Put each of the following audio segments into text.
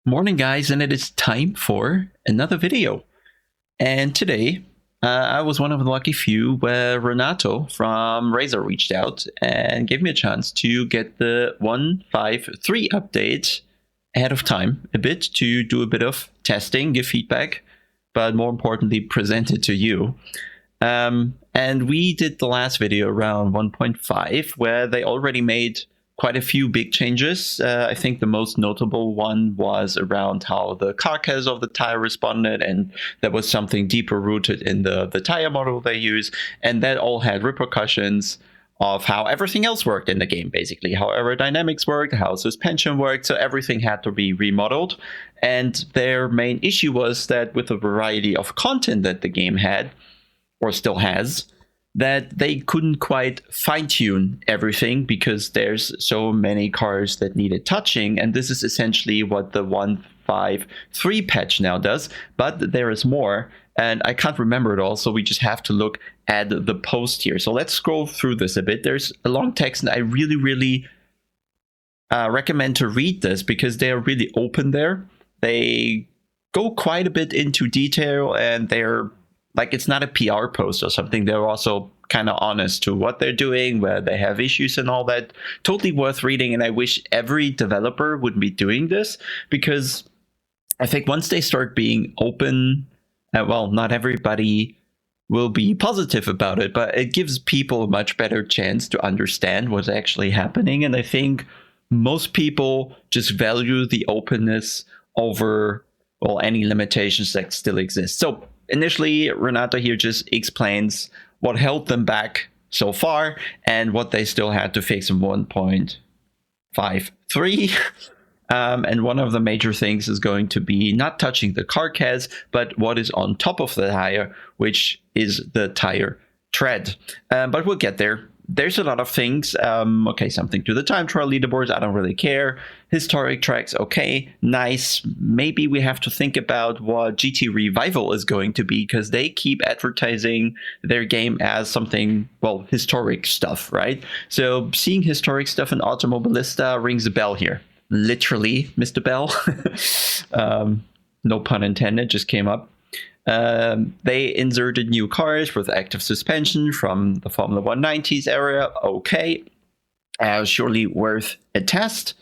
Morning, guys, and it is time for another video. And today, I was one of the lucky few where Renato from Razer reached out and gave me a chance to get the 1.5.3 update ahead of time a bit to do a bit of testing, give feedback, but more importantly, present it to you. And we did the last video around 1.5 where they already made quite a few big changes. I think the most notable one was around how the carcass of the tire responded, and that was something deeper rooted in the tire model they use, and that all had repercussions of how everything else worked in the game, basically how aerodynamics worked, how suspension worked, so everything had to be remodeled. And their main issue was that with the variety of content that the game had, or still has, that they couldn't quite fine-tune everything because there's so many cars that needed touching, and this is essentially what the 1.5.3 patch now does, but there is more, and I can't remember it all, so we just have to look at the post here. So let's scroll through this a bit. There's a long text, and I really recommend to read this because they are really open there. They go quite a bit into detail, and they're like, it's not a PR post or something. They're also kind of honest to what they're doing, where they have issues and all that. Totally worth reading. And I wish every developer would be doing this, because I think once they start being open, well, not everybody will be positive about it, but it gives people a much better chance to understand what's actually happening. And I think most people just value the openness over, well, any limitations that still exist. So initially, Renato here just explains what held them back so far and what they still had to fix in 1.5.3. And one of the major things is going to be not touching the carcass, but what is on top of the tire, which is the tire tread. But we'll get there. There's a lot of things. Okay, something to the time trial leaderboards, I don't really care. Historic tracks, okay, nice. Maybe we have to think about what GT Revival is going to be, because they keep advertising their game as something, well, historic stuff, right? So seeing historic stuff in Automobilista rings a bell here. Literally, Mr. Bell. No pun intended, just came up. They inserted new cars with active suspension from the Formula 190s era. Okay, surely worth a test.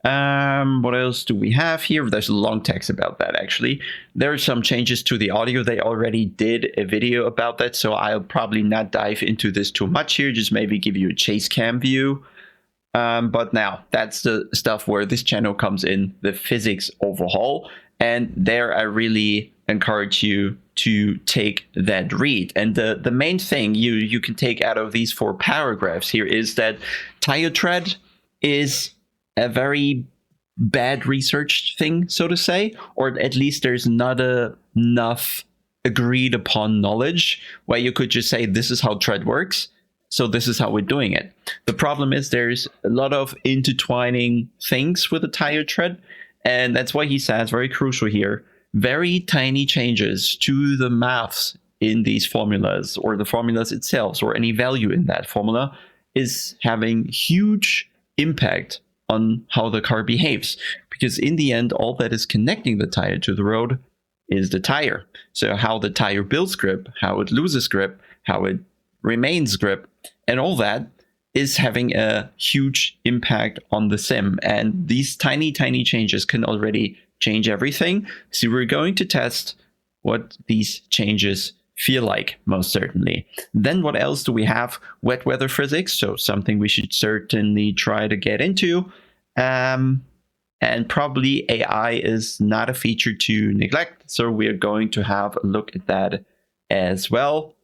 What else do we have here? There's a long text about that, actually. There are some changes to the audio. They already did a video about that, so I'll probably not dive into this too much here, just maybe give you a chase cam view. But now, that's the stuff where this channel comes in, the physics overhaul. And there I really encourage you to take that read. And the main thing you can take out of these 4 paragraphs here is that tire tread is a very bad researched thing, so to say, or at least there's not enough agreed upon knowledge where you could just say, this is how tread works, so this is how we're doing it. The problem is there's a lot of intertwining things with the tire tread, and that's why he says, very crucial here, very tiny changes to the maths in these formulas, or the formulas itself, or any value in that formula, is having huge impact on how the car behaves. Because in the end, all that is connecting the tire to the road is the tire. So how the tire builds grip, how it loses grip, how it remains grip, and all that is having a huge impact on the sim. And these tiny changes can already change everything. So we're going to test what these changes feel like, most certainly. Then what else do we have? Wet weather physics, so something we should certainly try to get into. And probably AI is not a feature to neglect, so we're going to have a look at that as well.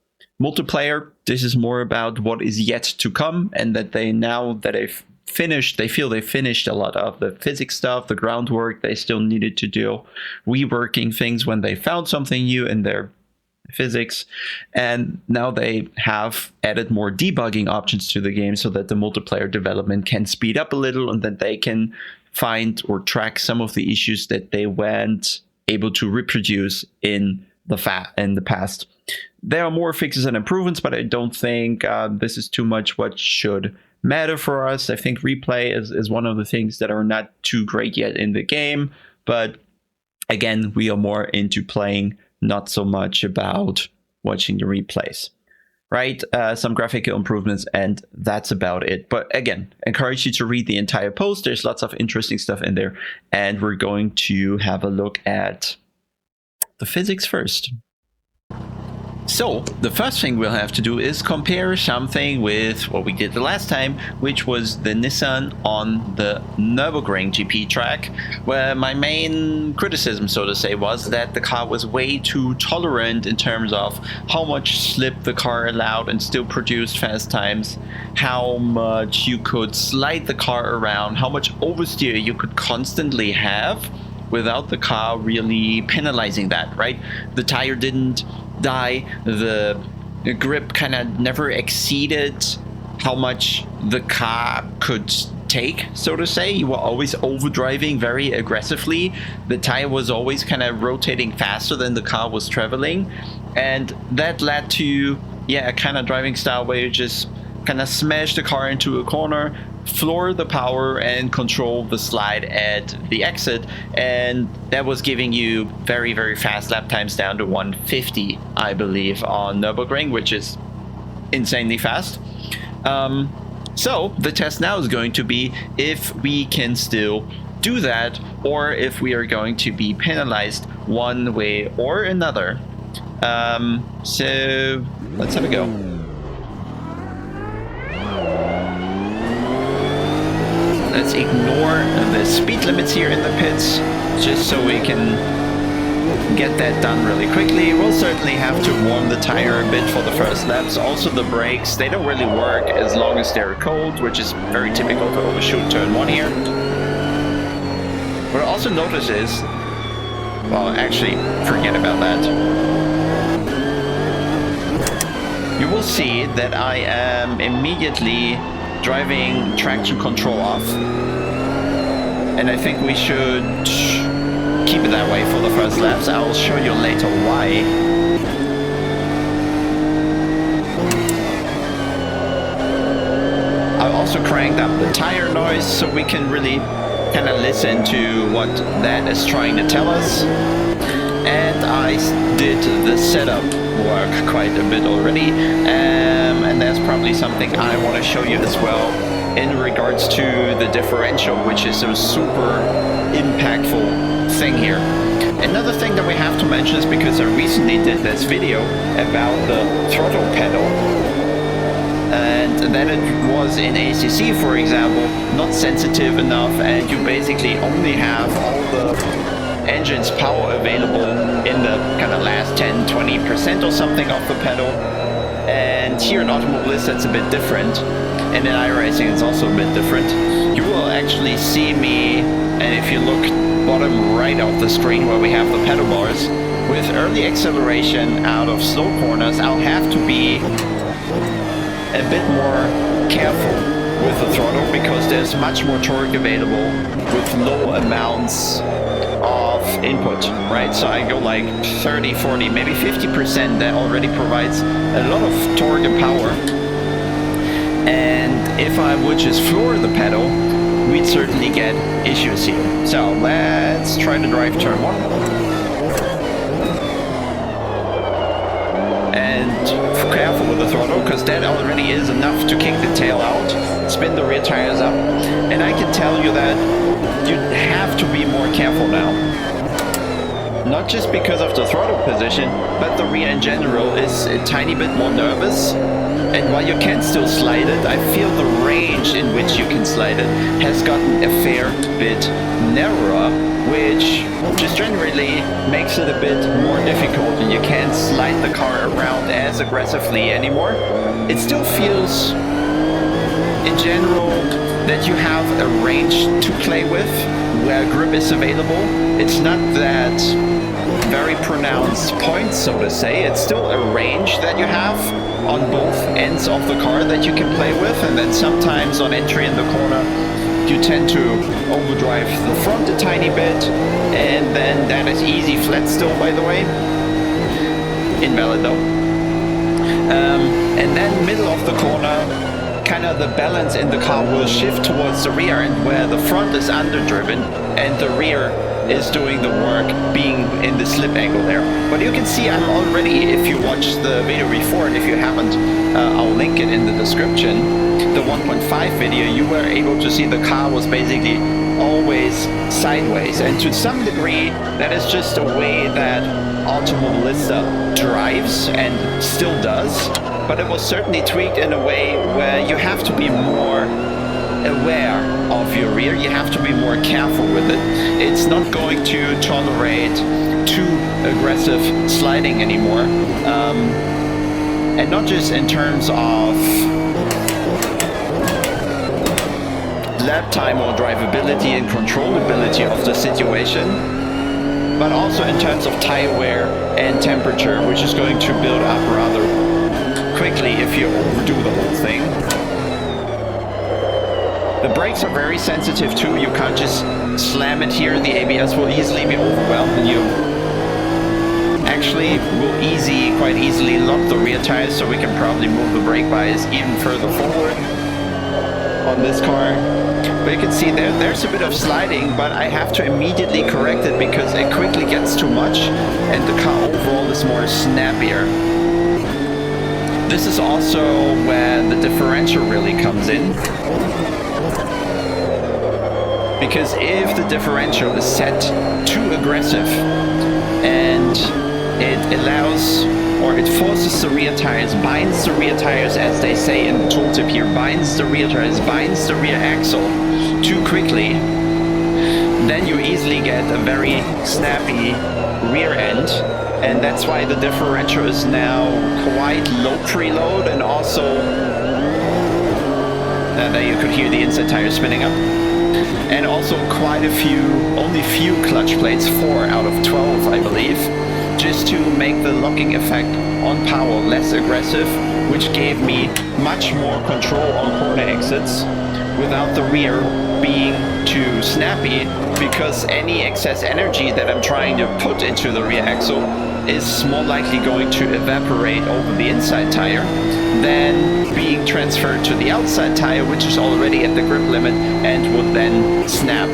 Multiplayer, this is more about what is yet to come, and that they, now that they've finished, they feel they finished a lot of the physics stuff, the groundwork they still needed to do, reworking things when they found something new in their physics, and now they have added more debugging options to the game so that the multiplayer development can speed up a little, and that they can find or track some of the issues that they weren't able to reproduce in the past. There are more fixes and improvements, but I don't think this is too much what should matter for us. I think replay is one of the things that are not too great yet in the game, But again, we are more into playing, not so much about watching the replays. Right, some graphical improvements, and that's about it. But again, encourage you to read the entire post. There's lots of interesting stuff in there, and we're going to have a look at the physics first. So the first thing we'll have to do is compare something with what we did the last time, which was the Nissan on the Nürburgring GP track, where my main criticism, so to say, was that the car was way too tolerant in terms of how much slip the car allowed and still produced fast times, how much you could slide the car around, how much oversteer you could constantly have without the car really penalizing that, right? The tire didn't die, the grip kind of never exceeded how much the car could take, so to say. You were always overdriving very aggressively. The tire was always kind of rotating faster than the car was traveling, and that led to a kind of driving style where you just kind of smash the car into a corner, floor the power, and control the slide at the exit, and that was giving you very, very fast lap times down to 150, I believe, on Nürburgring, which is insanely fast. So the test now is going to be if we can still do that, or if we are going to be penalized one way or another. So let's have a go. Let's ignore the speed limits here in the pits, just so we can get that done really quickly. We'll certainly have to warm the tire a bit for the first laps. Also the brakes, they don't really work as long as they're cold, which is very typical to overshoot turn 1 here. What I also notice is, well, actually, forget about that. You will see that I am immediately driving traction control off, and I think we should keep it that way for the first laps. I'll show you later why. I also cranked up the tire noise so we can really kind of listen to what that is trying to tell us, and I did the setup work quite a bit already, and that's probably something I want to show you as well in regards to the differential, which is a super impactful thing here. Another thing that we have to mention is because I recently did this video about the throttle pedal, and that it was in ACC, for example, not sensitive enough, and you basically only have all the engine's power available in the kind of last 10-20% or something of the pedal. And here in Automobilista it's a bit different, and in iRacing it's also a bit different. You will actually see me, and if you look bottom right of the screen where we have the pedal bars, with early acceleration out of slow corners, I'll have to be a bit more careful with the throttle because there's much more torque available with low amounts of input, right? So I go like 30, 40, maybe 50%. That already provides a lot of torque and power. And if I would just floor the pedal, we'd certainly get issues here. So let's try to drive turn 1. And careful with the throttle, because that already is enough to kick the tail out, spin the rear tires up, and I can tell you that you have to be more careful now. Not just because of the throttle position, but the rear in general is a tiny bit more nervous. And while you can still slide it, I feel the range in which you can slide it has gotten a fair bit narrower, which just generally makes it a bit more difficult, and you can't slide the car around as aggressively anymore. It still feels, in general, that you have a range to play with where grip is available. It's not that very pronounced point, so to say. It's still a range that you have on both ends of the car that you can play with, and then sometimes on entry in the corner you tend to overdrive the front a tiny bit, and then that is easy flat still, by the way. Invalid though. And then middle of the corner, kind of the balance in the car will shift towards the rear, and where the front is underdriven and the rear is doing the work being in the slip angle there. But you can see I'm already, if you watch the video before, and if you haven't, I'll link it in the description, the 1.5 video, you were able to see the car was basically always sideways. And to some degree, that is just a way that Automobilista drives and still does. But it was certainly tweaked in a way where you have to be more aware of your rear, you have to be more careful with it. It's not going to tolerate too aggressive sliding anymore. And not just in terms of lap time or drivability and controllability of the situation, but also in terms of tire wear and temperature, which is going to build up rather quickly if you overdo the whole thing. The brakes are very sensitive too. You can't just slam it here. The ABS will easily be overwhelmed, and you actually will quite easily lock the rear tires, so we can probably move the brake bias even further forward on this car. But you can see there's a bit of sliding, but I have to immediately correct it because it quickly gets too much and the car overall is more snappier. This is also where the differential really comes in. Because if the differential is set too aggressive and it allows, or it forces the rear tires, binds the rear tires, as they say in the tooltip here, binds the rear tires, binds the rear axle too quickly, then you easily get a very snappy rear end. And that's why the differential is now quite low preload, and also there you could hear the inside tire spinning up. And also quite a few, only few clutch plates, 4 out of 12 I believe, just to make the locking effect on power less aggressive, which gave me much more control on corner exits without the rear being too snappy, because any excess energy that I'm trying to put into the rear axle is more likely going to evaporate over the inside tire than being transferred to the outside tire, which is already at the grip limit and would then snap.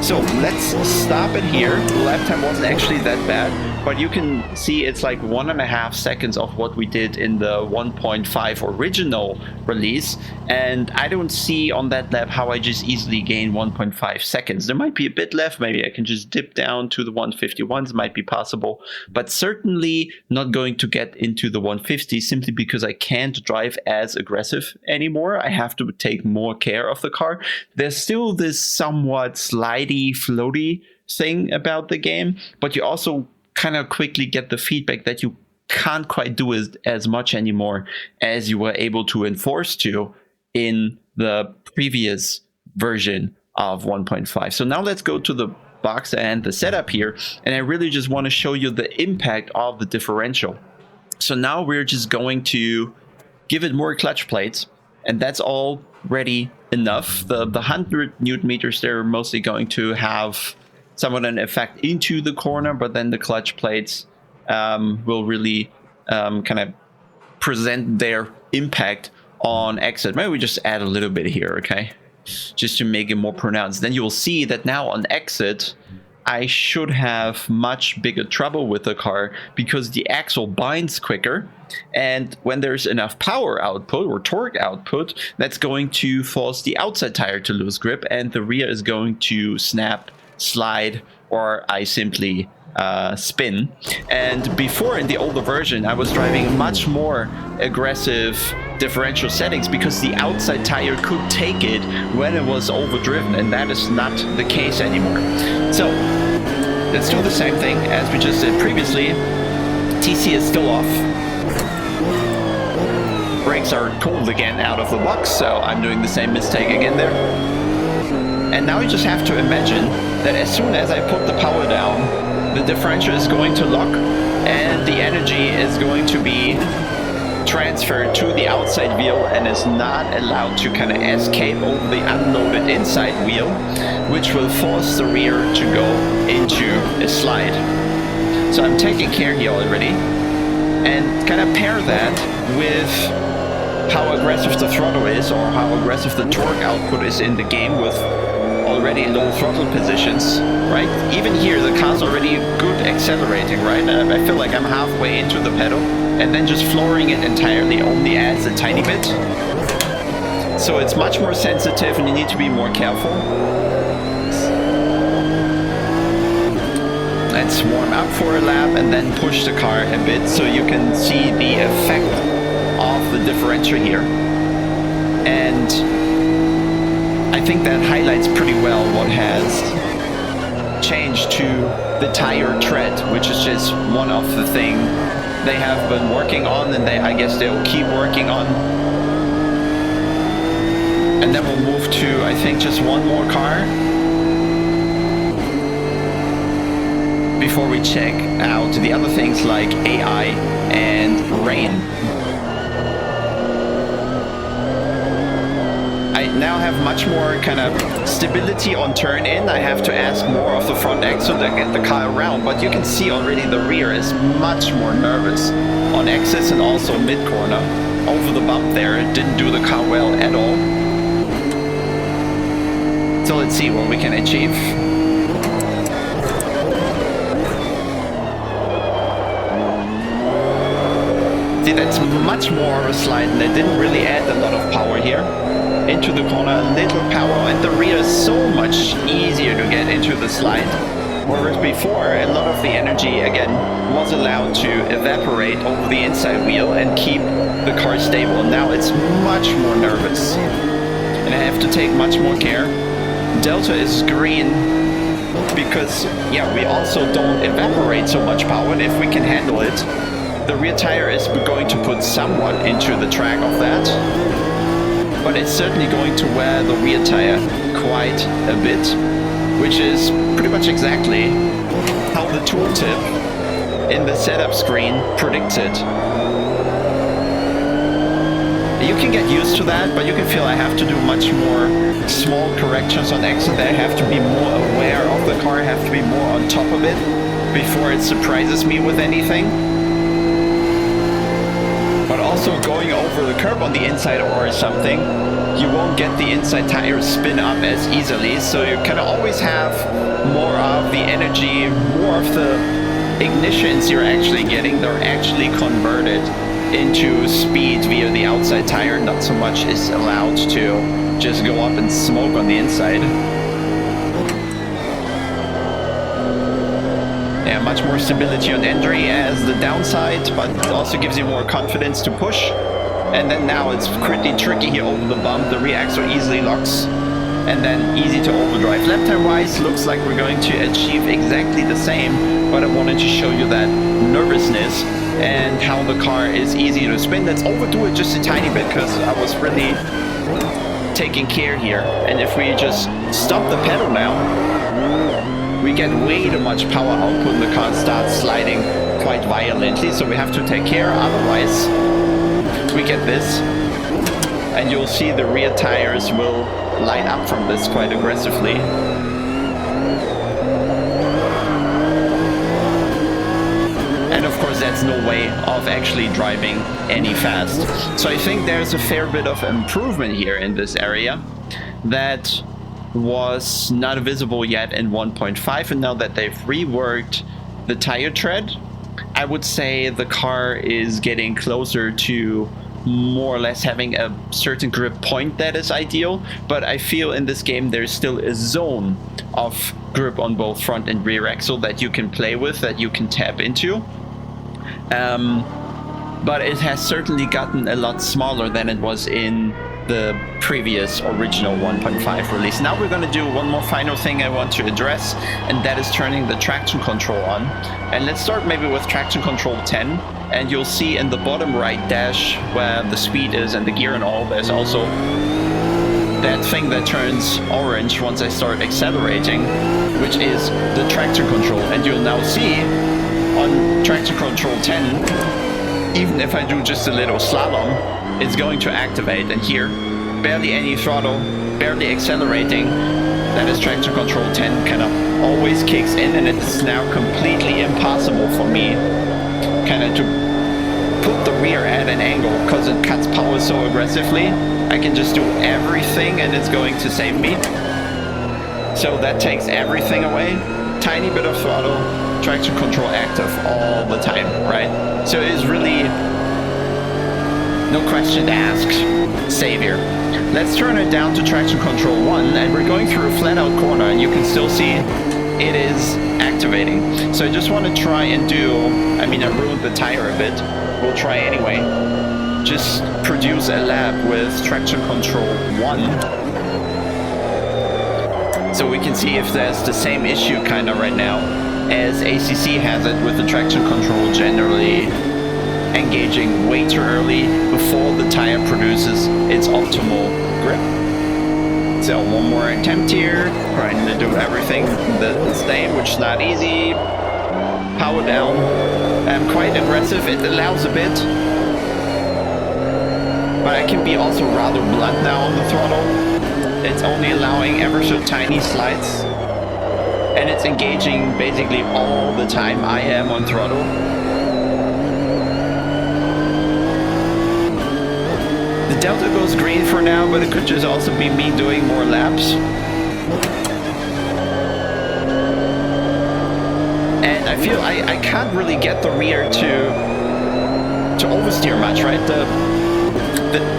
So let's stop it here. The lap time wasn't actually that bad, but you can see it's like 1.5 seconds of what we did in the 1.5 original release, and I don't see on that lap how I just easily gain 1.5 seconds. There might be a bit left, maybe I can just dip down to the 151s, might be possible, but certainly not going to get into the 150 simply because I can't drive as aggressive anymore. I have to take more care of the car. There's still this somewhat slidey, floaty thing about the game, but you also kind of quickly get the feedback that you can't quite do as much anymore as you were able to enforce to in the previous version of 1.5. So now let's go to the box and the setup here, and I really just want to show you the impact of the differential. So now we're just going to give it more clutch plates, and that's already enough. The 100 newton meters, they're mostly going to have somewhat an effect into the corner, but then the clutch plates will really kind of present their impact on exit. Maybe we just add a little bit here, okay? Just to make it more pronounced. Then you will see that now on exit, I should have much bigger trouble with the car because the axle binds quicker. And when there's enough power output or torque output, that's going to force the outside tire to lose grip, and the rear is going to snap, slide, or I simply spin. And before, in the older version, I was driving much more aggressive differential settings because the outside tire could take it when it was overdriven, and that is not the case anymore. So let's do the same thing as we just did previously. TC is still off. Brakes are cold again out of the box, so I'm doing the same mistake again there. And now you just have to imagine that as soon as I put the power down, the differential is going to lock and the energy is going to be transferred to the outside wheel and is not allowed to kind of escape over the unloaded inside wheel, which will force the rear to go into a slide. So I'm taking care here already, and kind of pair that with how aggressive the throttle is or how aggressive the torque output is in the game with already low throttle positions, right? Even here, the car's already good accelerating, right? I feel like I'm halfway into the pedal, and then just flooring it entirely only adds a tiny bit. So it's much more sensitive and you need to be more careful. Let's warm up for a lap and then push the car a bit so you can see the effect of the differential here. And I think that highlights pretty well what has changed to the tire tread, which is just one of the things they have been working on, and I guess they'll keep working on. And then we'll move to, I think, just one more car before we check out the other things like AI and rain. I now have much more kind of stability on turn in. I have to ask more of the front axle to get the car around, but you can see already the rear is much more nervous on axis and also mid-corner. Over the bump there, it didn't do the car well at all. So let's see what we can achieve. See, that's much more of a slide, and it didn't really add a lot of power here. Into the corner, a little power, and the rear is so much easier to get into the slide. Whereas before, a lot of the energy, again, was allowed to evaporate over the inside wheel and keep the car stable. Now it's much more nervous, and I have to take much more care. Delta is green because, yeah, we also don't evaporate so much power, and if we can handle it, the rear tire is going to put somewhat into the track of that. But it's certainly going to wear the rear tire quite a bit, which is pretty much exactly how the tooltip in the setup screen predicts it. You can get used to that, but you can feel I have to do much more small corrections on exit. I have to be more aware of the car, I have to be more on top of it before it surprises me with anything. But also going over the curb on the inside or something, you won't get the inside tires spin up as easily, so you kind of always have more of the energy, more of the ignitions you're actually getting, they're actually converted into speed via the outside tire. Not so much is allowed to just go up and smoke on the inside. Yeah, much more stability on entry as the downside, but it also gives you more confidence to push. And then now it's pretty tricky here over the bump. The rear axle easily locks, and then easy to overdrive. Lap time wise, looks like we're going to achieve exactly the same, but I wanted to show you that nervousness and how the car is easy to spin. Let's overdo it just a tiny bit because I was really taking care here. And if we just stop the pedal now, we get way too much power output and the car starts sliding quite violently, so we have to take care, otherwise we get this, and you'll see the rear tires will light up from this quite aggressively. And of course that's no way of actually driving any fast. So I think there's a fair bit of improvement here in this area that was not visible yet in 1.5, and now that they've reworked the tire tread, I would say the car is getting closer to more or less having a certain grip point that is ideal, but I feel in this game there's still a zone of grip on both front and rear axle that you can play with, that you can tap into. But it has certainly gotten a lot smaller than it was in the previous original 1.5 release. Now we're going to do one more final thing I want to address, and that is turning the traction control on. And let's start maybe with traction control 10, and you'll see in the bottom right dash where the speed is and the gear and all, there's also that thing that turns orange once I start accelerating, which is the traction control. And you'll now see on traction control 10, even if I do just a little slalom, it's going to activate. And here, barely any throttle, barely accelerating, that is traction control 10 kind of always kicks in, and it's now completely impossible for me kind of to put the rear at an angle because it cuts power so aggressively. I can just do everything and it's going to save me. So that takes everything away. Tiny bit of throttle, traction control active all the time, right? So it is really no question to ask, savior. Let's turn it down to traction control 1, and we're going through a flat out corner, and you can still see it is activating. So I just want to try and do, I mean, I ruined the tire a bit. We'll try anyway. Just produce a lap with traction control 1. So we can see if there's the same issue kind of right now as ACC has it with the traction control generally engaging way too early before the tire produces its optimal grip. So one more attempt here, trying to do everything the same, which is not easy. Power down. I'm quite aggressive, it allows a bit. But I can be also rather blunt now on the throttle. It's only allowing ever so tiny slides. And it's engaging basically all the time I am on throttle. The delta goes green for now, but it could just also be me doing more laps. And I feel I can't really get the rear to oversteer much, right?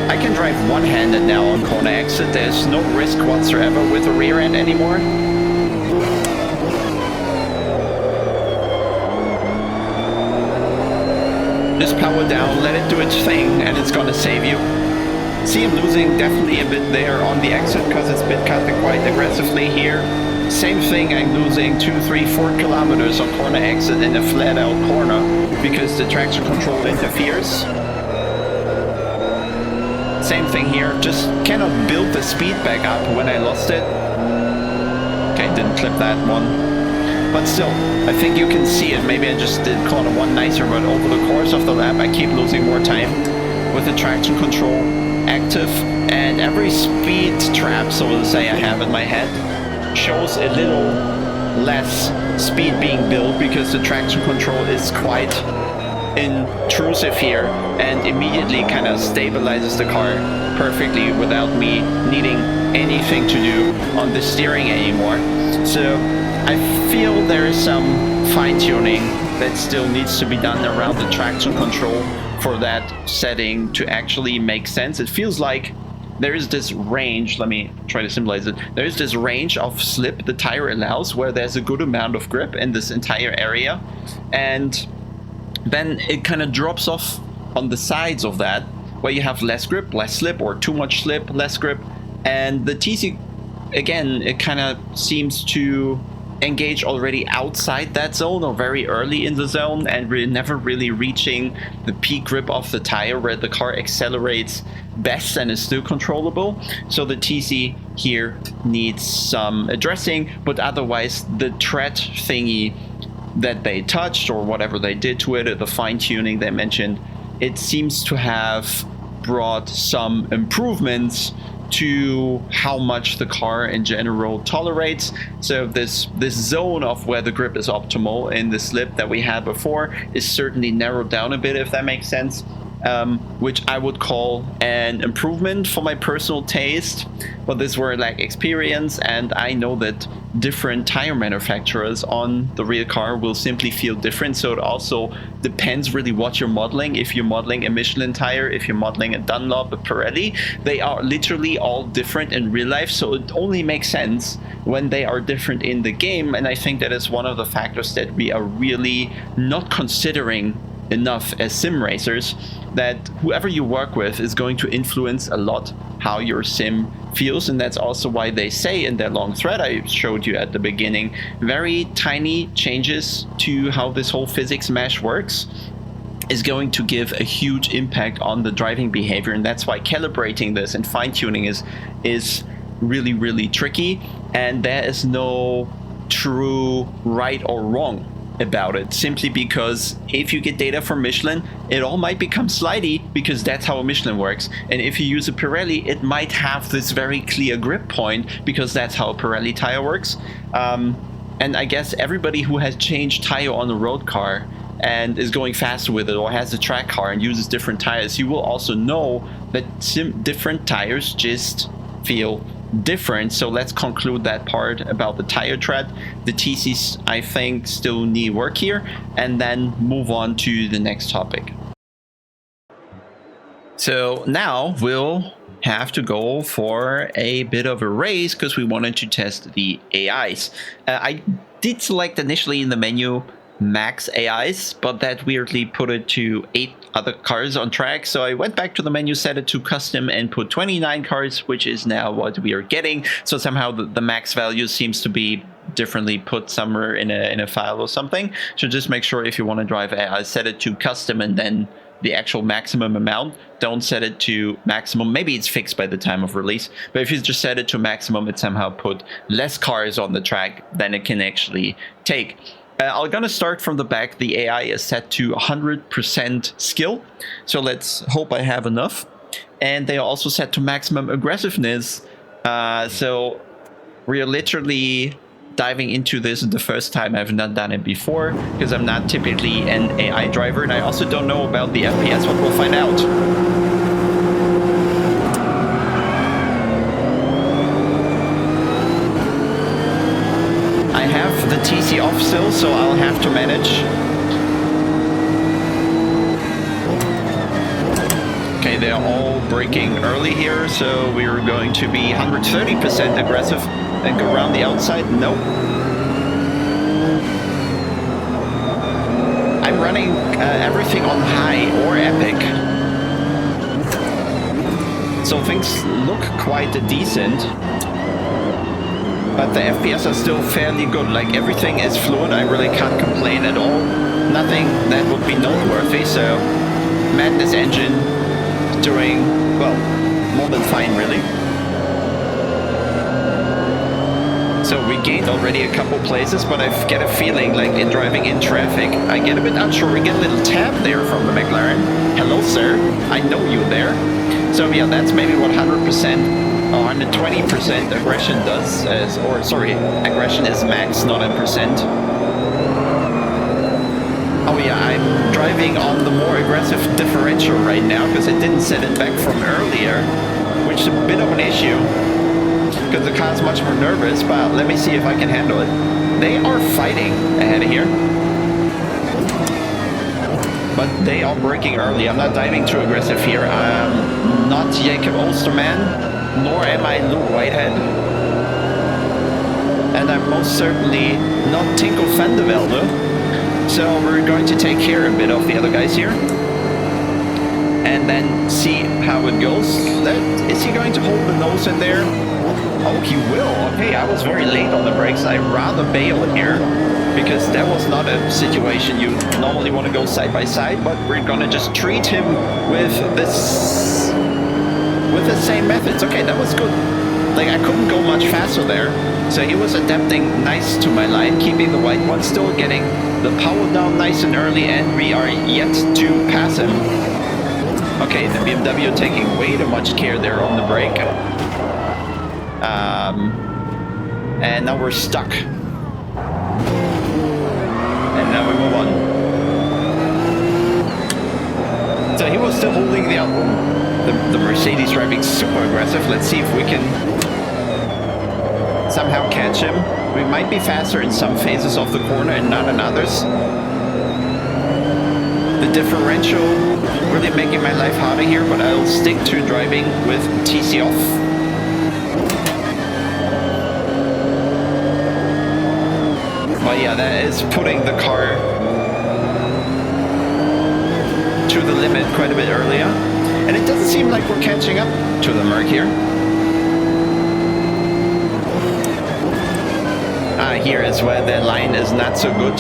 I can drive one-handed now on corner exit. There's no risk whatsoever with the rear end anymore. Just power down, let it do its thing, and it's gonna save you. See him losing definitely a bit there on the exit because it's been cutting quite aggressively here. Same thing, I'm losing 2, 3, 4 kilometers on corner exit in a flat out corner because the traction control interferes. Same thing here, just cannot build the speed back up when I lost it. Okay, didn't clip that one. But still, I think you can see it. Maybe I just did corner 1 nicer, but over the course of the lap I keep losing more time with the traction control active. And every speed trap, so to say, I have in my head shows a little less speed being built because the traction control is quite intrusive here and immediately kind of stabilizes the car perfectly without me needing anything to do on the steering anymore. So I feel there is some fine-tuning that still needs to be done around the traction control for that setting to actually make sense. It feels like there is this range, let me try to symbolize it. There is this range of slip the tire allows where there's a good amount of grip in this entire area, and then it kind of drops off on the sides of that where you have less grip, less slip, or too much slip, less grip. And the TC, again, it kind of seems to engage already outside that zone or very early in the zone, and we're never really reaching the peak grip of the tire where the car accelerates best and is still controllable. So the TC here needs some addressing, but otherwise the tread thingy that they touched or whatever they did to it, or the fine-tuning they mentioned, it seems to have brought some improvements to how much the car in general tolerates. So this zone of where the grip is optimal in the slip that we had before is certainly narrowed down a bit, if that makes sense. Which I would call an improvement for my personal taste, but this were like experience, and I know that different tire manufacturers on the rear car will simply feel different. So it also depends really what you're modeling. If you're modeling a Michelin tire, if you're modeling a Dunlop, a Pirelli, they are literally all different in real life, so it only makes sense when they are different in the game. And I think that is one of the factors that we are really not considering enough as sim racers, that whoever you work with is going to influence a lot how your sim feels. And that's also why they say in that long thread I showed you at the beginning, very tiny changes to how this whole physics mesh works is going to give a huge impact on the driving behavior. And that's why calibrating this and fine-tuning is really, really tricky, and there is no true right or wrong about it, simply because if you get data from Michelin, it all might become slidey because that's how a Michelin works. And if you use a Pirelli, it might have this very clear grip point because that's how a Pirelli tire works. And I guess everybody who has changed tire on a road car and is going faster with it, or has a track car and uses different tires, you will also know that different tires just feel different. So let's conclude that part about the tire tread. The TCs, I think, still need work here, and then move on to the next topic. So now we'll have to go for a bit of a race because we wanted to test the AIs. I did select initially in the menu max AIs, but that weirdly put it to 8 other cars on track. So I went back to the menu, set it to custom, and put 29 cars, which is now what we are getting. So somehow the max value seems to be differently put somewhere in a file or something. So just make sure if you want to drive AI, set it to custom and then the actual maximum amount. Don't set it to maximum. Maybe it's fixed by the time of release, but if you just set it to maximum, it somehow put less cars on the track than it can actually take. I'm gonna start from the back. The AI is set to 100% skill, so let's hope I have enough. And they are also set to maximum aggressiveness, so we are literally diving into this the first time. I've not done it before because I'm not typically an AI driver, and I also don't know about the FPS, but we'll find out. I have the TC off still, so I'll have to manage. Okay, they're all braking early here, so we're going to be 130% aggressive and go around the outside. Nope. I'm running everything on high or epic, so things look quite decent, but the FPS are still fairly good. Like, everything is fluid. I really can't complain at all. Nothing that would be noteworthy. So Madness engine doing, well, more than fine, really. So we gained already a couple places, but I get a feeling like in driving in traffic, I get a bit unsure. We get a little tap there from the McLaren. Hello, sir. I know you there. So yeah, that's maybe what 100% or 120% aggression does. Or sorry, aggression is max, not in percent. Oh yeah, I'm driving on the more aggressive differential right now because I didn't set it back from earlier, which is a bit of an issue because the car's much more nervous, but let me see if I can handle it. They are fighting ahead of here, but they are braking early. I'm not diving too aggressive here. I'm not Jacob Osterman, nor am I Lou Whitehead, and I'm most certainly not Tinko van de Velde. So we're going to take care a bit of the other guys here and then see how it goes. Is he going to hold the nose in there? Oh, he will. Okay, I was very late on the brakes. I rather bail here because that was not a situation you normally want to go side by side, but we're gonna just treat him with the same methods. Okay, that was good. Like, I couldn't go much faster there. So he was adapting nice to my line, keeping the white one, still getting the power down nice and early, and we are yet to pass him. Okay, the BMW taking way too much care there on the brake. And now we're stuck. And now we move on. So he was still holding the Mercedes driving super aggressive. Let's see if we can somehow catch him. We might be faster in some phases of the corner and not in others. The differential really making my life harder here, but I'll stick to driving with TC off. But yeah, that is putting the car to the limit quite a bit earlier. And it doesn't seem like we're catching up to the Merc here. Here is where their line is not so good.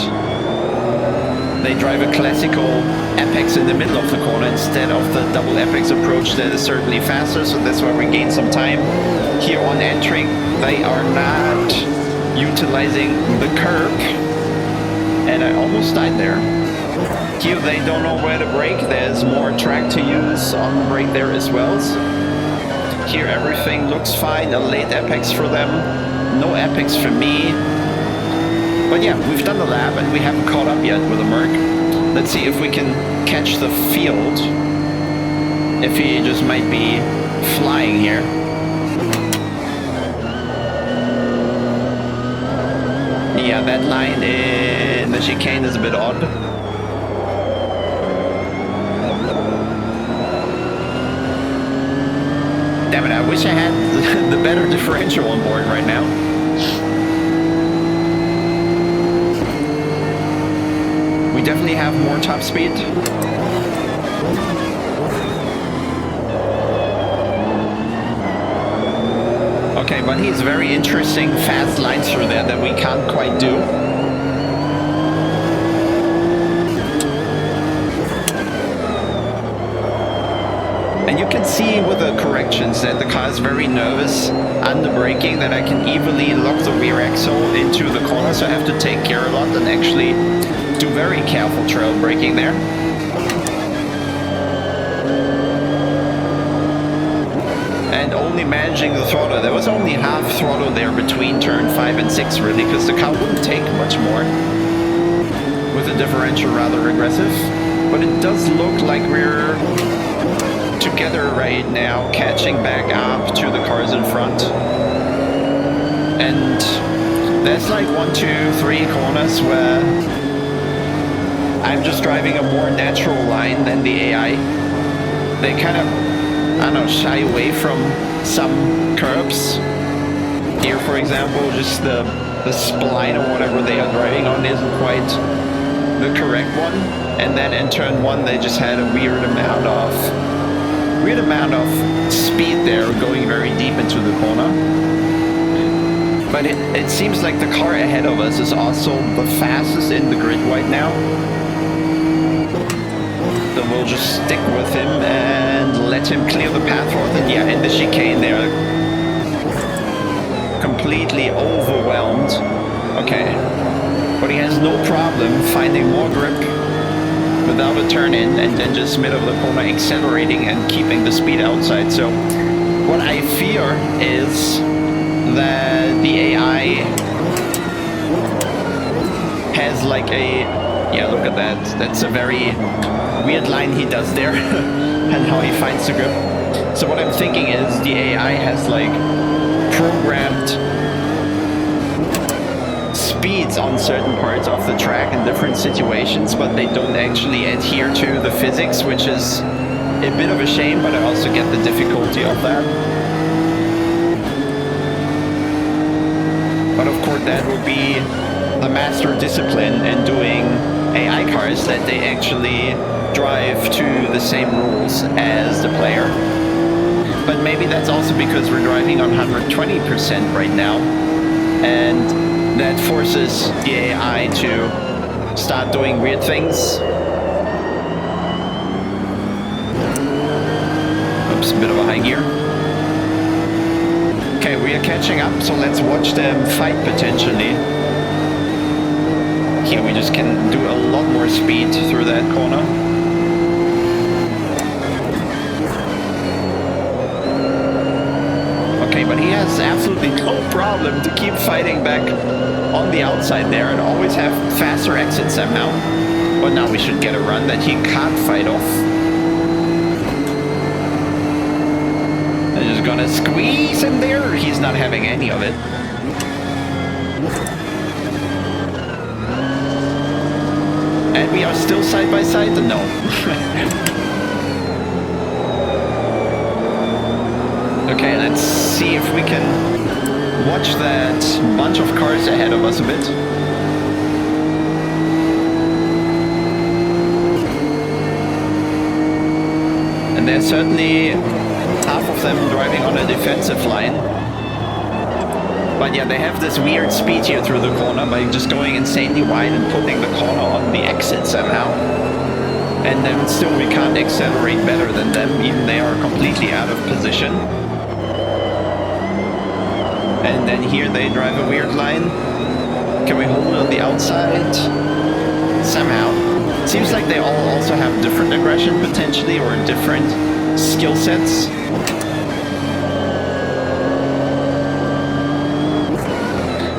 They drive a classical apex in the middle of the corner instead of the double apex approach that is certainly faster, so that's why we gain some time. Here on entering, they are not utilizing the curb, and I almost died there. Here they don't know where to brake. There's more track to use on the brake there as well. Here everything looks fine, a late apex for them, no apex for me. But yeah, we've done the lap and we haven't caught up yet with the Merc. Let's see if we can catch the field. If he just might be flying here. Yeah, that line in the chicane is a bit odd. Damn it, I wish I had the better differential on board right now. We definitely have more top speed. Okay, but he's very interesting fast lines through there that we can't quite do. And you can see with the corrections that the car is very nervous under braking, that I can easily lock the rear axle into the corner, so I have to take care a lot and actually do very careful trail braking there. And only managing the throttle. There was only half throttle there between turn 5 and 6 really, because the car wouldn't take much more with the differential rather aggressive. But it does look like we're together right now, catching back up to the cars in front. And there's like 1, 2, 3 corners where I'm just driving a more natural line than the AI. They kind of, I don't know, shy away from some curbs. Here, for example, just the spline or whatever they are driving on isn't quite the correct one. And then in turn 1, they just had a weird amount of speed there, going very deep into the corner. But it seems like the car ahead of us is also the fastest in the grid right now. So we'll just stick with him and let him clear the path for us. And yeah, in the chicane they're completely overwhelmed. Okay, but he has no problem finding more grip without a turn in, and then just mid of the corner accelerating and keeping the speed outside. So what I fear is that the AI has like a, yeah, look at that, that's a very weird line he does there and how he finds the grip. So what I'm thinking is the AI has like programmed speeds on certain parts of the track in different situations, but they don't actually adhere to the physics, which is a bit of a shame, but I also get the difficulty of that. But of course that would be the master discipline in doing AI cars, that they actually drive to the same rules as the player. But maybe that's also because we're driving on 120% right now, and that forces the AI to start doing weird things. Oops, a bit of a high gear. Okay, we are catching up, so let's watch them fight potentially. Here we just can do a lot more speed through that corner. Okay, but he has absolutely no problem to keep fighting back on the outside there and always have faster exits somehow. But now we should get a run that he can't fight off. I'm just gonna squeeze him there. He's not having any of it. And we are still side by side? No. Okay, let's see if we can watch that bunch of cars ahead of us a bit. And there's certainly half of them driving on a defensive line. But yeah, they have this weird speed here through the corner by just going insanely wide and putting the corner on the exit somehow. And then still we can't accelerate better than them, even they are completely out of position. And then here they drive a weird line. Can we hold it on the outside? Somehow. Seems like they all also have different aggression potentially, or different skill sets.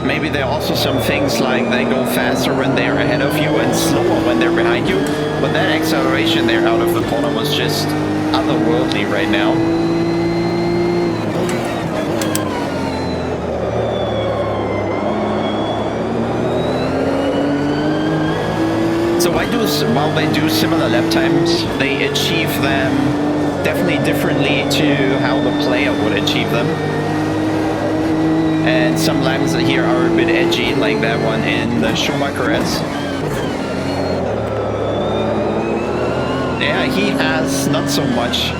Maybe there are also some things like they go faster when they're ahead of you and slower when they're behind you. But that acceleration there out of the corner was just otherworldly right now. So while they do similar lap times, they achieve them definitely differently to how the player would achieve them. And some laps here are a bit edgy, like that one in the Schumacher S. Yeah, he has not so much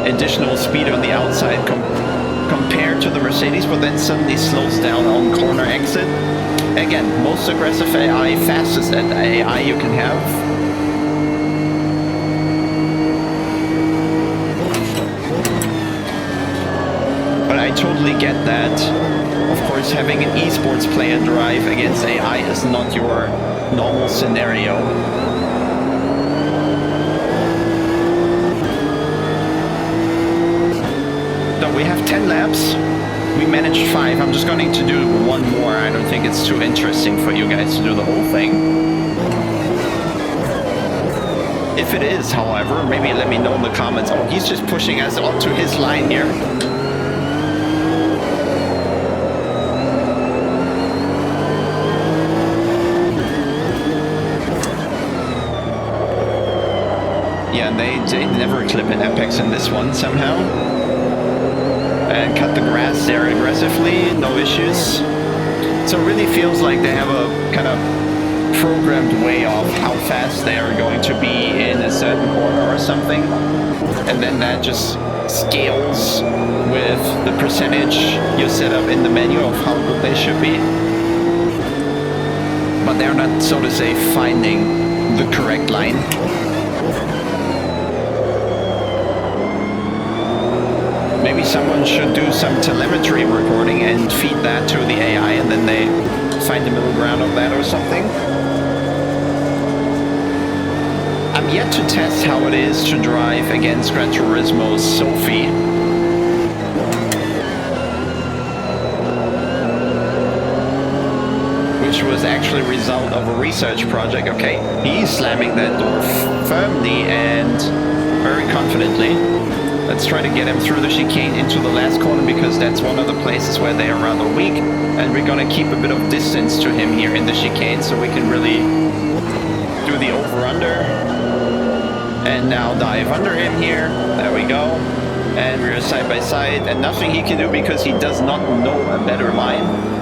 additional speed on the outside compared to the Mercedes, but then suddenly slows down on corner exit. Again, most aggressive AI, fastest AI you can have. But I totally get that. Of course, having an esports player drive against AI is not your normal scenario. So we have 10 laps. We managed 5. I'm just going to do one more. I don't think it's too interesting for you guys to do the whole thing. If it is, however, maybe let me know in the comments. Oh, he's just pushing us onto his line here. Yeah, and they never clip an apex in this one somehow. And cut the grass there aggressively, no issues. So it really feels like they have a kind of programmed way of how fast they are going to be in a certain corner or something. And then that just scales with the percentage you set up in the menu of how good they should be. But they're not, so to say, finding the correct line. Maybe someone should do some telemetry recording and feed that to the AI, and then they find the middle ground of that or something. I'm yet to test how it is to drive against Gran Turismo's Sophie. Which was actually a result of a research project. Okay, he's slamming that door firmly and very confidently. Let's try to get him through the chicane into the last corner, because that's one of the places where they are rather weak, and we're gonna keep a bit of distance to him here in the chicane so we can really do the over-under. And now dive under him here. There we go. And we're side by side, and nothing he can do because he does not know a better line.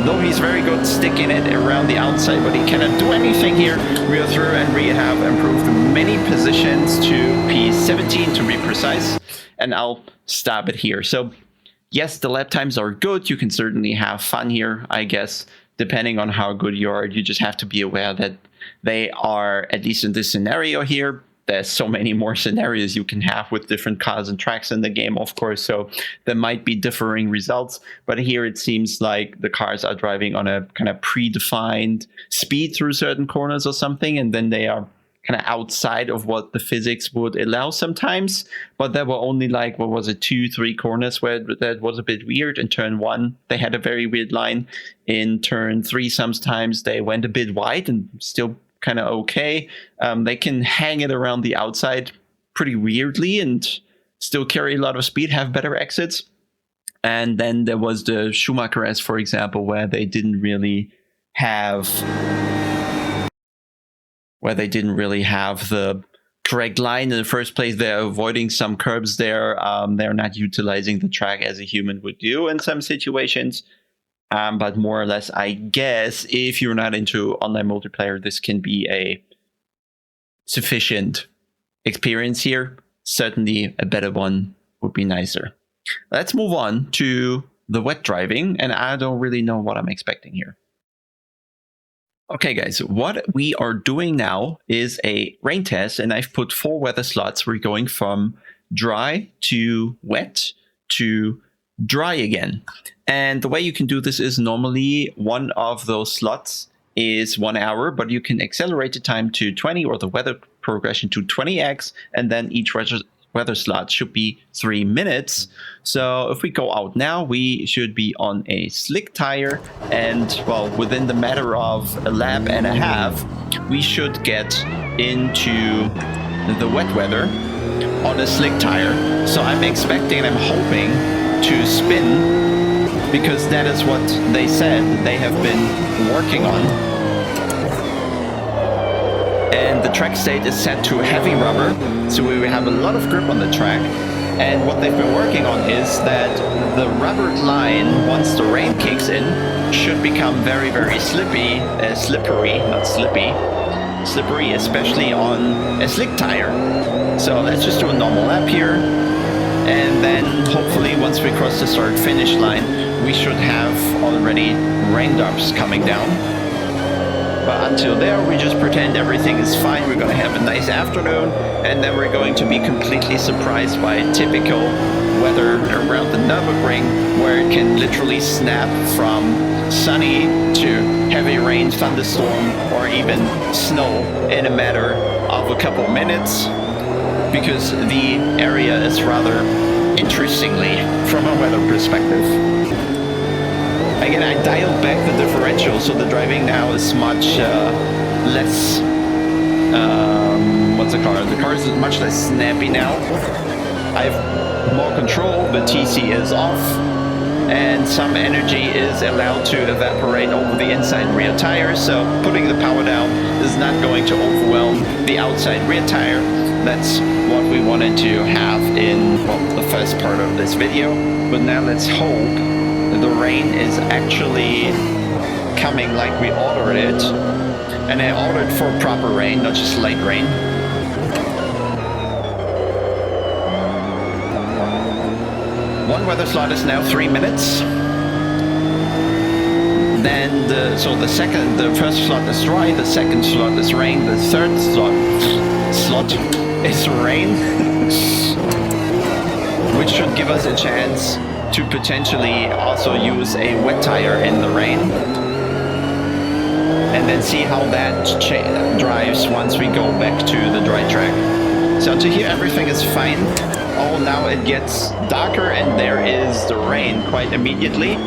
Though he's very good sticking it around the outside, but he cannot do anything here. We are through, and we have improved many positions to P17 to be precise. And I'll stop it here. So yes, the lap times are good. You can certainly have fun here, I guess, depending on how good you are. You just have to be aware that they are, at least in this scenario here, there's so many more scenarios you can have with different cars and tracks in the game, of course, so there might be differing results. But here it seems like the cars are driving on a kind of predefined speed through certain corners or something, and then they are kind of outside of what the physics would allow sometimes. But there were only like, what was it, 2-3 corners where that was a bit weird. In turn 1, they had a very weird line. In turn 3, sometimes they went a bit wide and still kind of okay. They can hang it around the outside pretty weirdly and still carry a lot of speed, have better exits. And then there was the Schumacher S, for example, where they didn't really have the correct line in the first place. They're avoiding some curbs there. They're not utilizing the track as a human would do in some situations. But more or less, I guess, if you're not into online multiplayer, this can be a sufficient experience here. Certainly a better one would be nicer. Let's move on to the wet driving, and I don't really know what I'm expecting here. Okay, guys, what we are doing now is a rain test, and I've put 4 weather slots. We're going from dry to wet to dry again. And the way you can do this is normally one of those slots is 1 hour, but you can accelerate the time to 20 or the weather progression to 20x, and then each weather slot should be 3 minutes. So if we go out now, we should be on a slick tire, and well, within the matter of a lap and a half, we should get into the wet weather on a slick tire. So I'm expecting and I'm hoping to spin, because that is what they said they have been working on. and the track state is set to heavy rubber, so we have a lot of grip on the track. And what they've been working on is that the rubbered line, once the rain kicks in, should become very, very slippery, not slippy, slippery, especially on a slick tire. So let's just do a normal lap here, and then hopefully once we cross the start-finish line, we should have already raindrops coming down. But until there, we just pretend everything is fine. We're going to have a nice afternoon, and then we're going to be completely surprised by typical weather around the Nürburgring, where it can literally snap from sunny to heavy rain, thunderstorm, or even snow in a matter of a couple minutes, because the area is rather interestingly from a weather perspective. Again, I dialed back the differential, so the driving now is much less, what's the car? The car is much less snappy now. I have more control, the TC is off, and some energy is allowed to evaporate over the inside rear tire, so putting the power down is not going to overwhelm the outside rear tire. That's what we wanted to have in, well, the first part of this video. But now let's hope the rain is actually coming like we ordered it. And I ordered for proper rain, not just light rain. One weather slot is now 3 minutes. Then the first slot is dry, the second slot is rain, the third slot is rain, which should give us a chance to potentially also use a wet tire in the rain, and then see how that drives once we go back to the dry track. So to here everything is fine. Oh, now it gets darker and there is the rain quite immediately.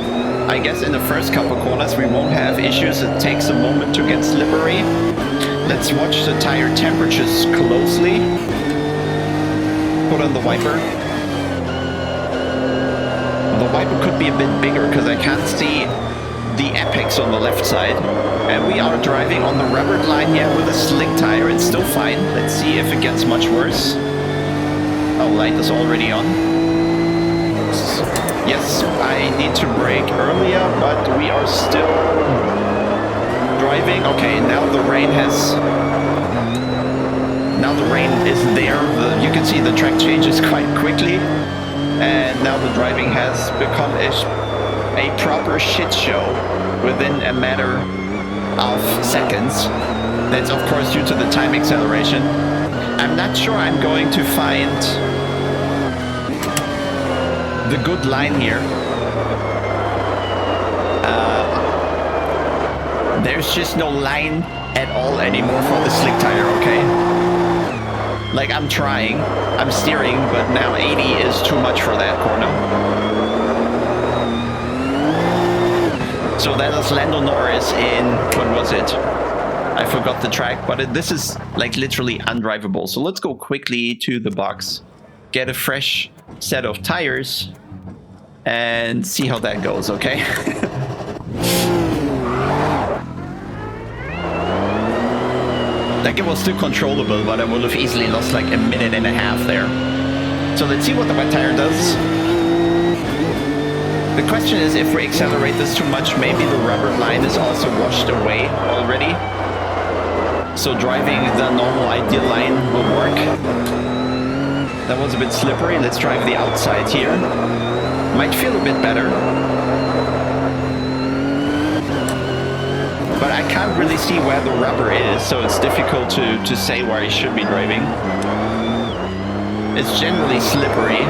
I guess in the first couple corners we won't have issues. It takes a moment to get slippery. Let's watch the tire temperatures closely. Put on the wiper. The wiper could be a bit bigger because I can't see the apex on the left side. And we are driving on the rubbered line here with a slick tire. It's still fine. Let's see if it gets much worse. Oh, light is already on. Yes, I need to brake earlier, but we are still driving. Okay, now the rain is there. You can see the track changes quite quickly. And now the driving has become a proper shit show within a matter of seconds. That's of course due to the time acceleration. I'm not sure I'm going to find the good line here. There's just no line at all anymore for the slick tire, okay? Like, I'm trying, I'm steering, but now 80 is too much for that corner. So that is Lando Norris in, what was it? I forgot the track, but this is like literally undrivable. So let's go quickly to the box, get a fresh set of tires, and see how that goes, okay? Like, it was still controllable, but I would have easily lost like a minute and a half there. So let's see what the wet tire does. The question is, if we accelerate this too much, maybe the rubber line is also washed away already. So driving the normal ideal line will work. That was a bit slippery. Let's drive the outside here. Might feel a bit better. But I can't really see where the rubber is, so it's difficult to say where I should be driving. It's generally slippery.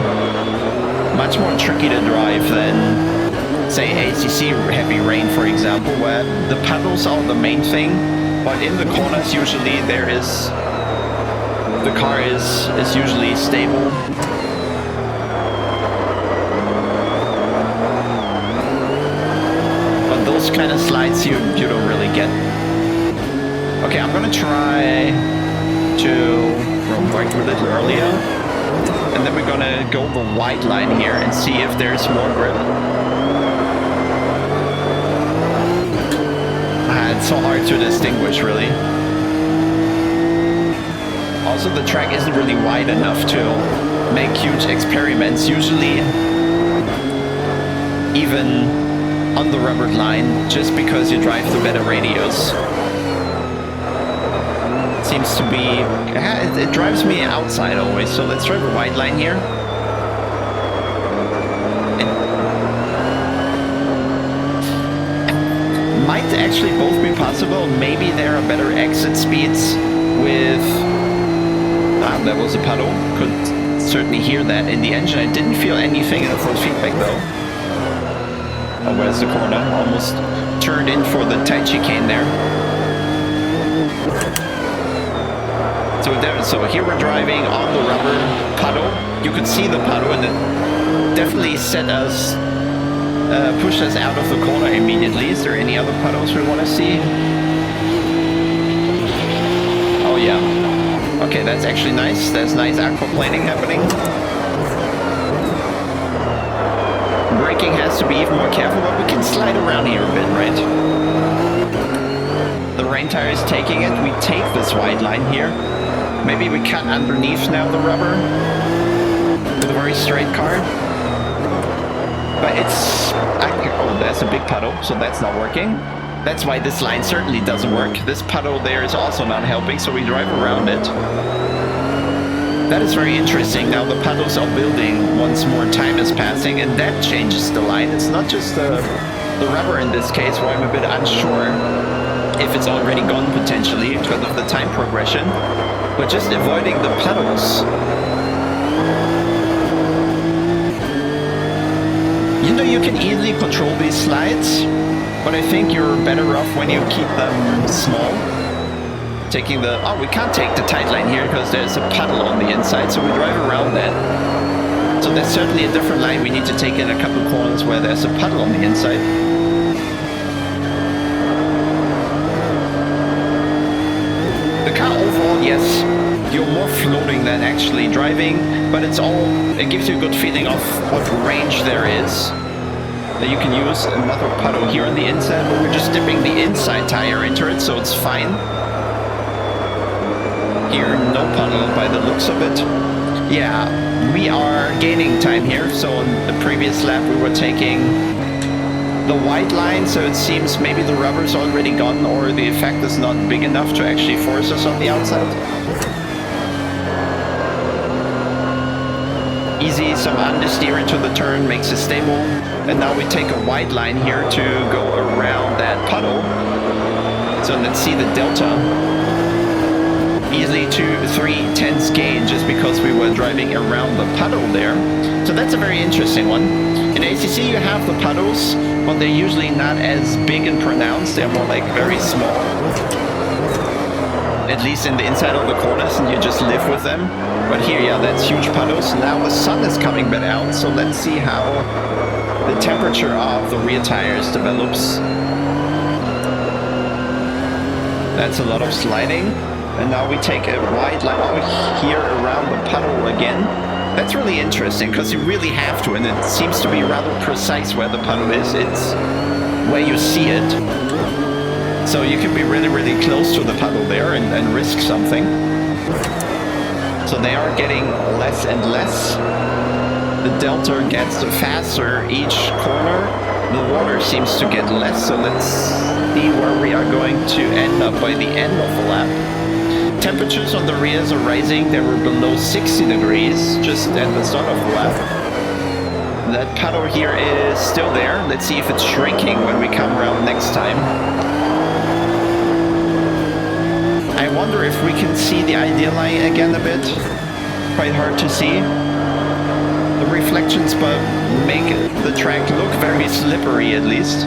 Much more tricky to drive than, say, ACC heavy rain, for example, where the pedals are the main thing, but in the corners usually the car is usually stable. But those kind of slides you don't really get. Okay, I'm gonna try to brake a little earlier. And then we're gonna go the white line here and see if there's more grip. It's so hard to distinguish, really. also the track isn't really wide enough to make huge experiments. Usually, even on the rubbered line, just because you drive the better radios. Seems to be... it drives me outside always, so let's drive a wide line here. Might actually both be possible. Maybe there are better exit speeds with... that was a puddle. Could certainly hear that in the engine. I didn't feel anything in the force feedback though. Oh, where's the corner? Almost turned in for the tight chicane there. So here we're driving on the rubber puddle. You could see the puddle and it definitely set us... pushed us out of the corner immediately. Is there any other puddles we want to see? Oh yeah. Okay, that's actually nice. There's nice aquaplaning happening. Braking has to be even more careful, but we can slide around here a bit, right? The rain tire is taking it. We take this wide line here. Maybe we cut underneath now the rubber with a very straight car. But it's... oh, there's a big puddle, so that's not working. That's why this line certainly doesn't work. This puddle there is also not helping, so we drive around it. That is very interesting. Now the puddles are building once more time is passing, and that changes the line. It's not just the rubber in this case, where I'm a bit unsure if it's already gone potentially because of the time progression, but just avoiding the puddles. You know, you can easily control these slides, but I think you're better off when you keep them small. Taking the... oh, we can't take the tight line here because there's a puddle on the inside, so we drive around that. So that's certainly a different line we need to take in a couple corners where there's a puddle on the inside. The car overall, yes, you're more floating than actually driving, but it gives you a good feeling of what range there is. That you can use another puddle here on the inside, but we're just dipping the inside tire into it, so it's fine. Here, no puddle by the looks of it. Yeah, we are gaining time here, so on the previous lap we were taking the white line, so it seems maybe the rubber's already gone, or the effect is not big enough to actually force us on the outside. Easy, some understeer into the turn, makes it stable. And now we take a wide line here to go around that puddle. So let's see the delta. Easily 2-3 tenths gain just because we were driving around the puddle there. So that's a very interesting one. In ACC you have the puddles, but they're usually not as big and pronounced. They're more like very small. At least in the inside of the corners, and you just live with them. But here, yeah, that's huge puddles. Now the sun is coming back out, so let's see how the temperature of the rear tires develops. That's a lot of sliding. And now we take a wide line out here around the puddle again. That's really interesting, because you really have to, and it seems to be rather precise where the puddle is. It's where you see it. So you can be really, really close to the puddle there and risk something. So they are getting less and less. The delta gets faster each corner. The water seems to get less, so let's see where we are going to end up by the end of the lap. Temperatures on the rears are rising. They were below 60 degrees just at the start of the lap. That puddle here is still there. Let's see if it's shrinking when we come around next time. I wonder if we can see the ideal line again a bit. Quite hard to see. The reflections but make the track look very slippery at least.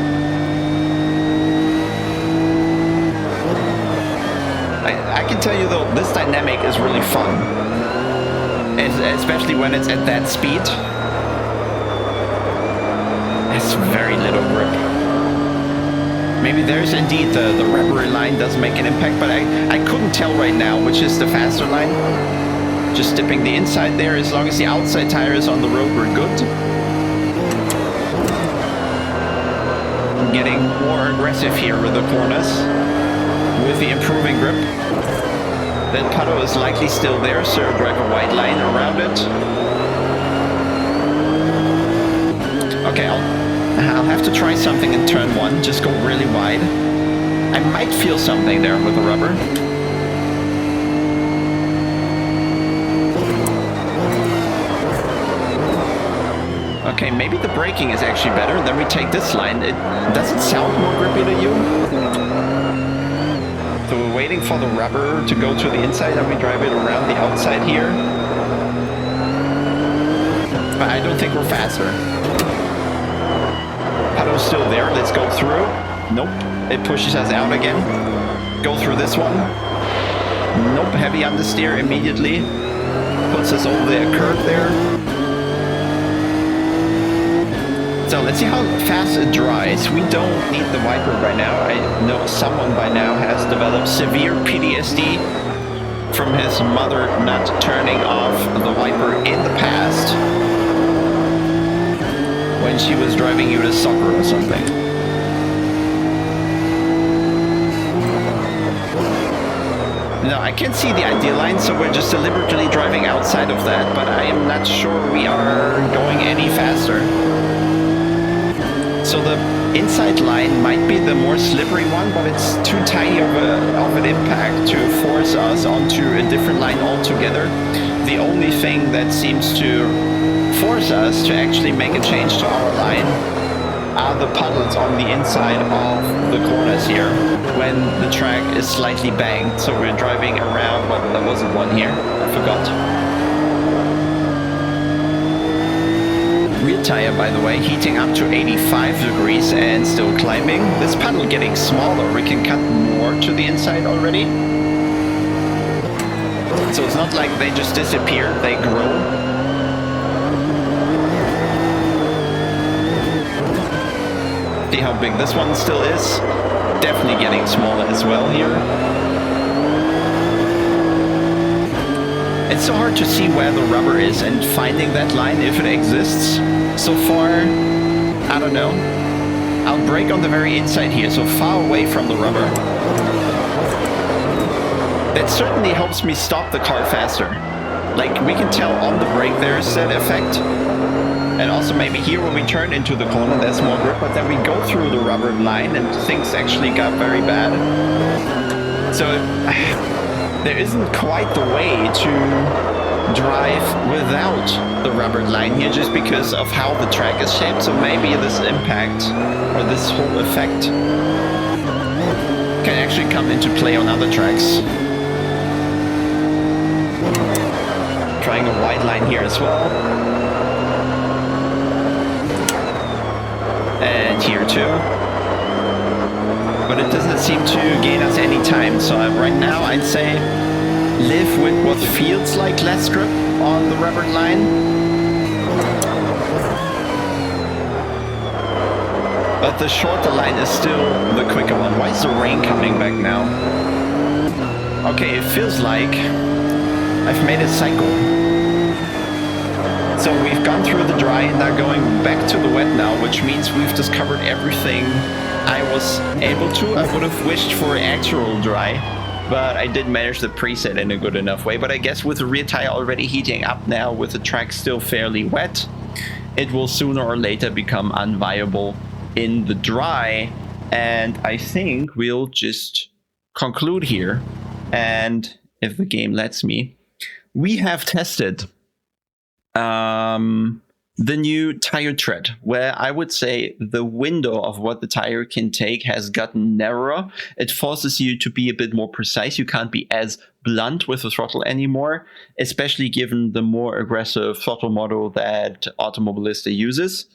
I can tell you though, this dynamic is really fun. Especially when it's at that speed. It's very little grip. Maybe there's indeed the rubber line does make an impact, but I couldn't tell right now which is the faster line. Just dipping the inside there, as long as the outside tires on the road were good. I'm getting more aggressive here with the corners, with the improving grip. That puddle is likely still there, so drive a white line around it. Okay, I'll have to try something in turn 1, just go really wide. I might feel something there with the rubber. Okay, maybe the braking is actually better. Then we take this line. Does it sound more grippy to you? So we're waiting for the rubber to go to the inside and we drive it around the outside here. But I don't think we're faster. Puddle's still there. Let's go through. Nope. It pushes us out again. Go through this one. Nope. Heavy understeer immediately. Puts us over the curve there. So let's see how fast it dries. We don't need the wiper right now. I know someone by now has developed severe PTSD from his mother not turning off the wiper in the past when she was driving you to soccer or something. Now I can see the ideal line, so we're just deliberately driving outside of that, but I am not sure we are going any faster. So the inside line might be the more slippery one, but it's too tiny of an impact to force us onto a different line altogether. The only thing that seems to force us to actually make a change to our line are the puddles on the inside of the corners here when the track is slightly banked. So we're driving around, well, there wasn't one here, I forgot. Rear tire, by the way, heating up to 85 degrees and still climbing. This puddle getting smaller, we can cut more to the inside already. So it's not like they just disappear, they grow. See how big this one still is? Definitely getting smaller as well here. It's so hard to see where the rubber is and finding that line if it exists. So far, I don't know. I'll brake on the very inside here, so far away from the rubber. That certainly helps me stop the car faster. Like, we can tell on the brake there's that effect. And also maybe here when we turn into the corner there's more grip, but then we go through the rubber line and things actually got very bad. So there isn't quite the way to drive without the rubber line here just because of how the track is shaped. So maybe this impact or this whole effect can actually come into play on other tracks. Trying a wide line here as well. And here too. But it doesn't seem to gain us any time, so right now I'd say live with what feels like less grip on the rubber line. But the shorter line is still the quicker one. Why is the rain coming back now? Okay, it feels like I've made a cycle. So we've gone through the dry and now going back to the wet now, which means we've discovered everything I was able to. I would have wished for actual dry, but I did manage the preset in a good enough way. But I guess with the rear tire already heating up now, with the track still fairly wet, it will sooner or later become unviable in the dry. And I think we'll just conclude here. And if the game lets me, we have tested the new tire tread, where I would say the window of what the tire can take has gotten narrower. It forces you to be a bit more precise. You can't be as blunt with the throttle anymore, especially given the more aggressive throttle model that Automobilista uses.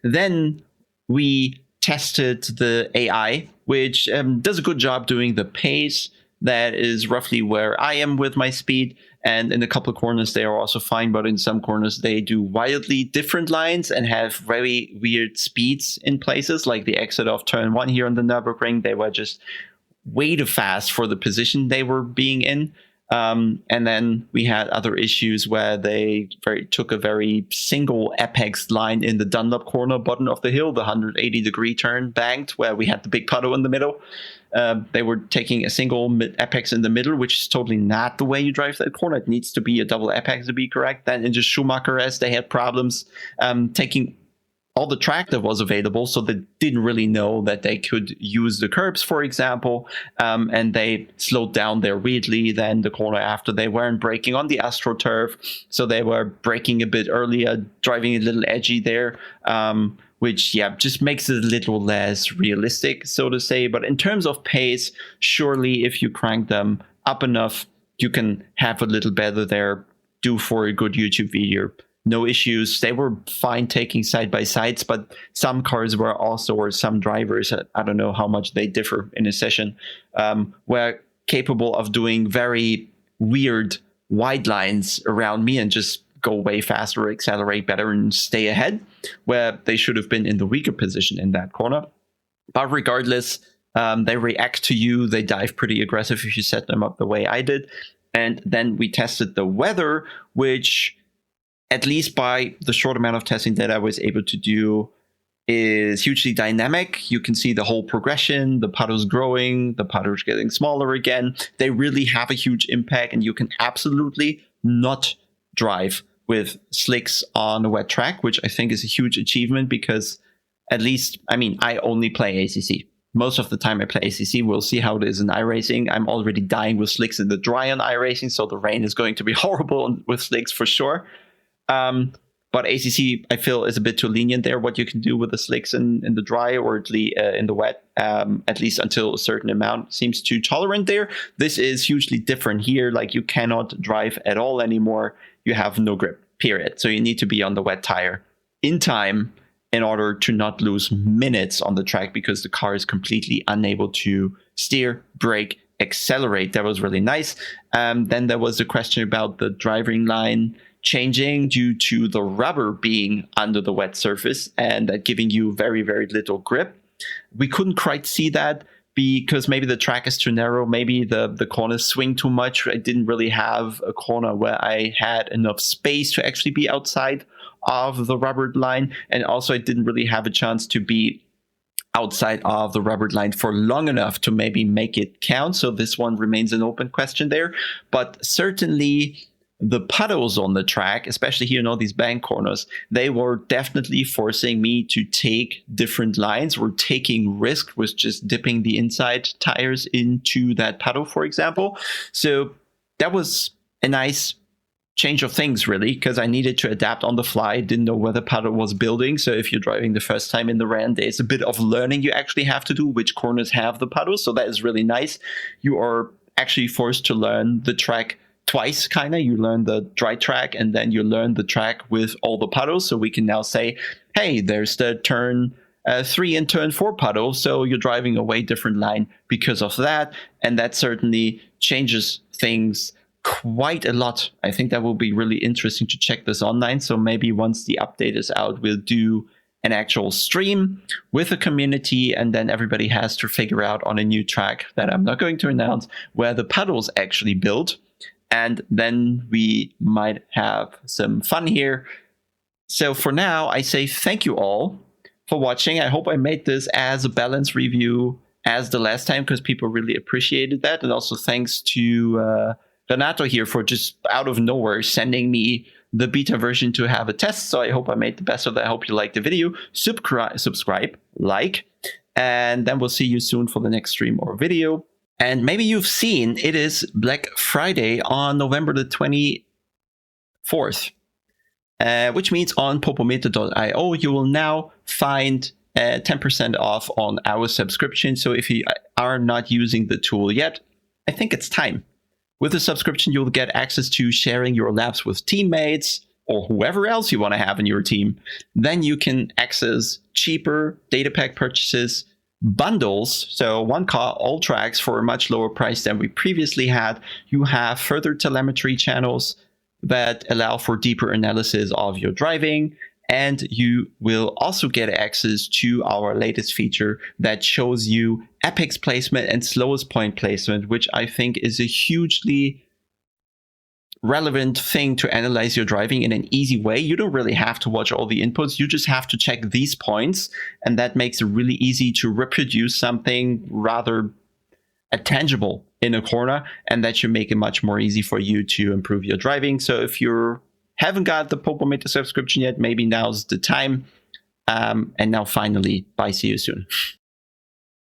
Then we tested the AI, which does a good job doing the pace. That is roughly where I am with my speed. And in a couple of corners, they are also fine. But in some corners, they do wildly different lines and have very weird speeds in places, like the exit of turn 1 here on the Nürburgring. They were just way too fast for the position they were being in. And then we had other issues where they took a very single apex line in the Dunlop corner bottom of the hill, the 180-degree turn banked, where we had the big puddle in the middle. They were taking a single apex in the middle, which is totally not the way you drive that corner. It needs to be a double apex to be correct. Then in the Schumacher S, they had problems taking all the track that was available, so they didn't really know that they could use the curbs, for example, and they slowed down there weirdly. Then the corner after, they weren't braking on the AstroTurf, so they were braking a bit earlier, driving a little edgy there, which just makes it a little less realistic, so to say. But in terms of pace, surely if you crank them up enough, you can have a little better there, do for a good YouTube video. No issues. They were fine taking side-by-sides, but some cars were also, or some drivers, I don't know how much they differ in a session, were capable of doing very weird wide lines around me and just go way faster, accelerate better, and stay ahead, where they should have been in the weaker position in that corner. But regardless, they react to you. They dive pretty aggressive if you set them up the way I did. And then we tested the weather, which, at least by the short amount of testing that I was able to do, is hugely dynamic. You can see the whole progression, the puddles growing, the puddles getting smaller again. They really have a huge impact, and you can absolutely not drive with slicks on a wet track, which I think is a huge achievement because, at least, I only play ACC. Most of the time I play ACC. We'll see how it is in iRacing. I'm already dying with slicks in the dry on iRacing, so the rain is going to be horrible with slicks for sure. But ACC, I feel, is a bit too lenient there, what you can do with the slicks in the dry or in the wet, at least until a certain amount seems too tolerant there. This is hugely different here. Like, you cannot drive at all anymore. You have no grip, period. So you need to be on the wet tire in time in order to not lose minutes on the track, because the car is completely unable to steer, brake, accelerate. That was really nice. Then there was a question about the driving line changing due to the rubber being under the wet surface and that giving you very, very little grip. We couldn't quite see that because maybe the track is too narrow, maybe the corners swing too much. I didn't really have a corner where I had enough space to actually be outside of the rubbered line, and also I didn't really have a chance to be outside of the rubbered line for long enough to maybe make it count. So this one remains an open question there. But certainly the puddles on the track, especially here in all these bank corners, they were definitely forcing me to take different lines. We're taking risk with just dipping the inside tires into that puddle, for example. So that was a nice change of things, really, because I needed to adapt on the fly. Didn't know where the puddle was building. So if you're driving the first time in the RAN, there's a bit of learning you actually have to do, which corners have the puddles. So that is really nice. You are actually forced to learn the track twice, kind of. You learn the dry track and then you learn the track with all the puddles. So we can now say, hey, there's the turn 3 and turn 4 puddle. So you're driving a way different line because of that. And that certainly changes things quite a lot. I think that will be really interesting to check this online. So maybe once the update is out, we'll do an actual stream with a community, and then everybody has to figure out on a new track that I'm not going to announce where the puddles actually build. And then we might have some fun here. So for now, I say thank you all for watching. I hope I made this as a balanced review as the last time, because people really appreciated that. And also thanks to Renato here for just out of nowhere sending me the beta version to have a test. So I hope I made the best of that. I hope you liked the video. Subscribe, like, and then we'll see you soon for the next stream or video. And maybe you've seen it is Black Friday on November the 24th, which means on popometer.io you will now find 10% off on our subscription. So if you are not using the tool yet, I think it's time. With the subscription, you'll get access to sharing your laps with teammates or whoever else you want to have in your team. Then you can access cheaper data pack purchases, bundles, so one car, all tracks for a much lower price than we previously had. You have further telemetry channels that allow for deeper analysis of your driving. And you will also get access to our latest feature that shows you apex placement and slowest point placement, which I think is a hugely relevant thing to analyze your driving in an easy way. You don't really have to watch all the inputs. You just have to check these points. And that makes it really easy to reproduce something rather tangible in a corner, and that should make it much more easy for you to improve your driving. So if you haven't got the Popometer subscription yet, maybe now's the time. And now finally, bye, see you soon.